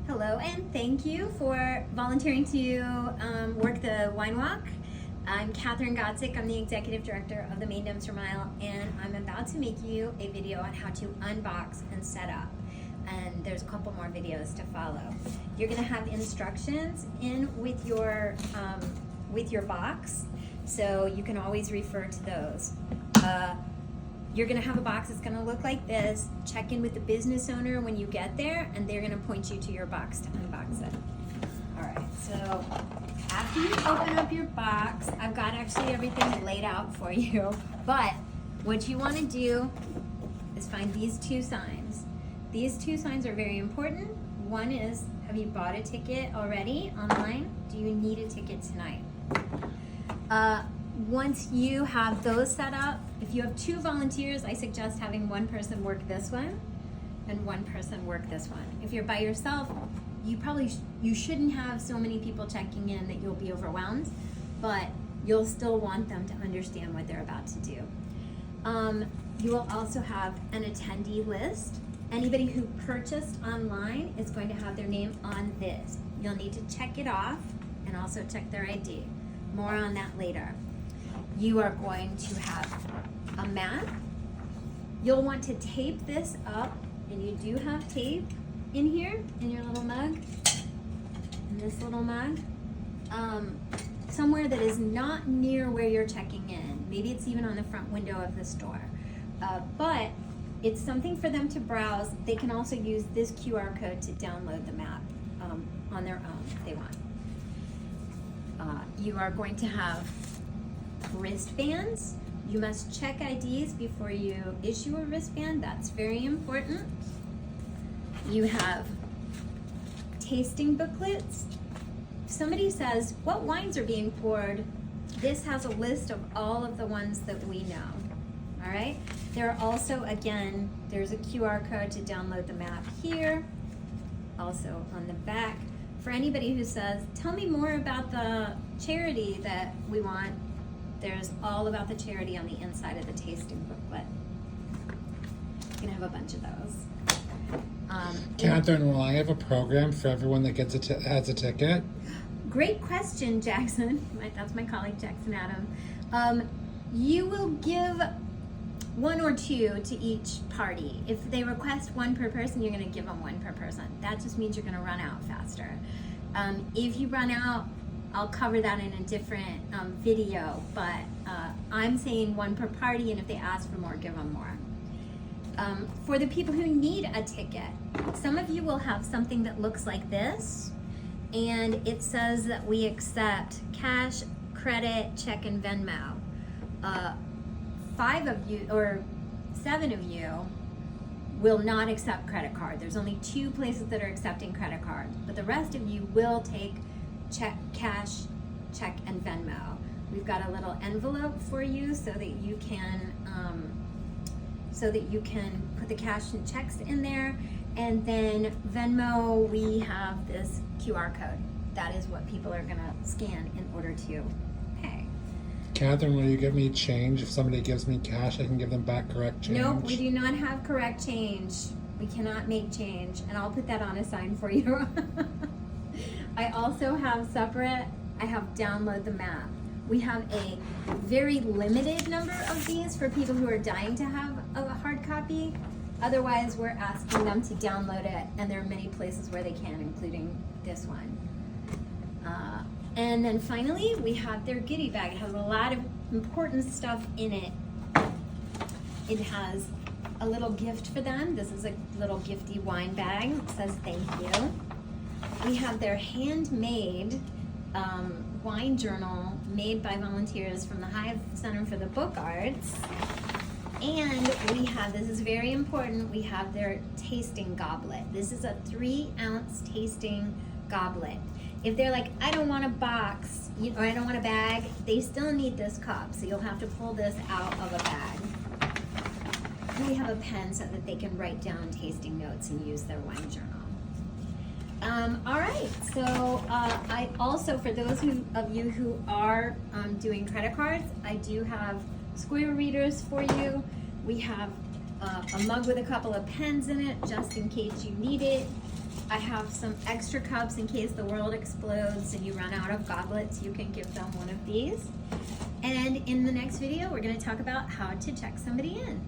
Hello, and thank you for volunteering to work the wine walk. I'm Catherine Gotzik. I'm the Executive Director of the Main-Dempster Mile, and I'm about to make you a video on how to unbox and set up. And there's a couple more videos to follow. You're gonna have instructions in with your box, so you can always refer to those. You're gonna have a box that's gonna look like this. Check in with the business owner when you get there, and they're gonna point you to your box to unbox it. All right, so after you open up your box, I've got actually everything laid out for you, but what you wanna do is find these two signs. These two signs are very important. One is, have you bought a ticket already online? Do you need a ticket tonight? Once you have those set up, if you have two volunteers, I suggest having one person work this one and one person work this one. If you're by yourself, you shouldn't have so many people checking in that you'll be overwhelmed, but you'll still want them to understand what they're about to do. You will also have an attendee list. Anybody who purchased online is going to have their name on this. You'll need to check it off and also check their ID. More on that later. You are going to have a map. You'll want to tape this up, and you do have tape in here, in your little mug, in this little mug, somewhere that is not near where you're checking in. Maybe it's even on the front window of the store. But it's something for them to browse. They can also use this QR code to download the map on their own if they want. You are going to have wristbands. You must check IDs before you issue a wristband. That's very important. You have tasting booklets. If somebody says, what wines are being poured? This has a list of all of the ones that we know. All right. There are also, again, there's a QR code to download the map here. Also on the back. For anybody who says, tell me more about the charity that we want, there's all about the charity on the inside of the tasting booklet. You're gonna have a bunch of those. Catherine, will I have a program for everyone that gets has a ticket? Great question, Jackson. That's my colleague, Jackson Adam. You will give one or two to each party. If they request one per person, you're gonna give them one per person. That just means you're gonna run out faster. If you run out, I'll cover that in a different video, but I'm saying one per party, and if they ask for more, give them more. For the people who need a ticket, some of you will have something that looks like this, and it says that we accept cash, credit, check, and Venmo. 5 of you, or 7 of you, will not accept credit card. There's only 2 places that are accepting credit card, but the rest of you will take cash, check, and Venmo. We've got a little envelope for you so that you can put the cash and checks in there, and then Venmo, we have this QR code. That is what people are gonna scan in order to pay. Catherine, will you give me change? If somebody gives me cash, I can give them back correct change? Nope, we do not have correct change. We cannot make change, and I'll put that on a sign for you. I also have separate, I have download the map. We have a very limited number of these for people who are dying to have a hard copy. Otherwise, we're asking them to download it, and there are many places where they can, including this one. And then finally, we have their goodie bag. It has a lot of important stuff in it. It has a little gift for them. This is a little gifty wine bag. It says thank you. We have their handmade wine journal made by volunteers from the Hive Center for the Book Arts. And we have, this is very important, we have their tasting goblet. This is a 3-ounce tasting goblet. If they're like, I don't want a box, or I don't want a bag, they still need this cup. So you'll have to pull this out of a bag. And we have a pen so that they can write down tasting notes and use their wine journal. All right, so I also, for those of you who are doing credit cards, I do have square readers for you. We have a mug with a couple of pens in it, just in case you need it. I have some extra cups in case the world explodes and you run out of goblets. You can give them one of these. And in the next video, we're going to talk about how to check somebody in.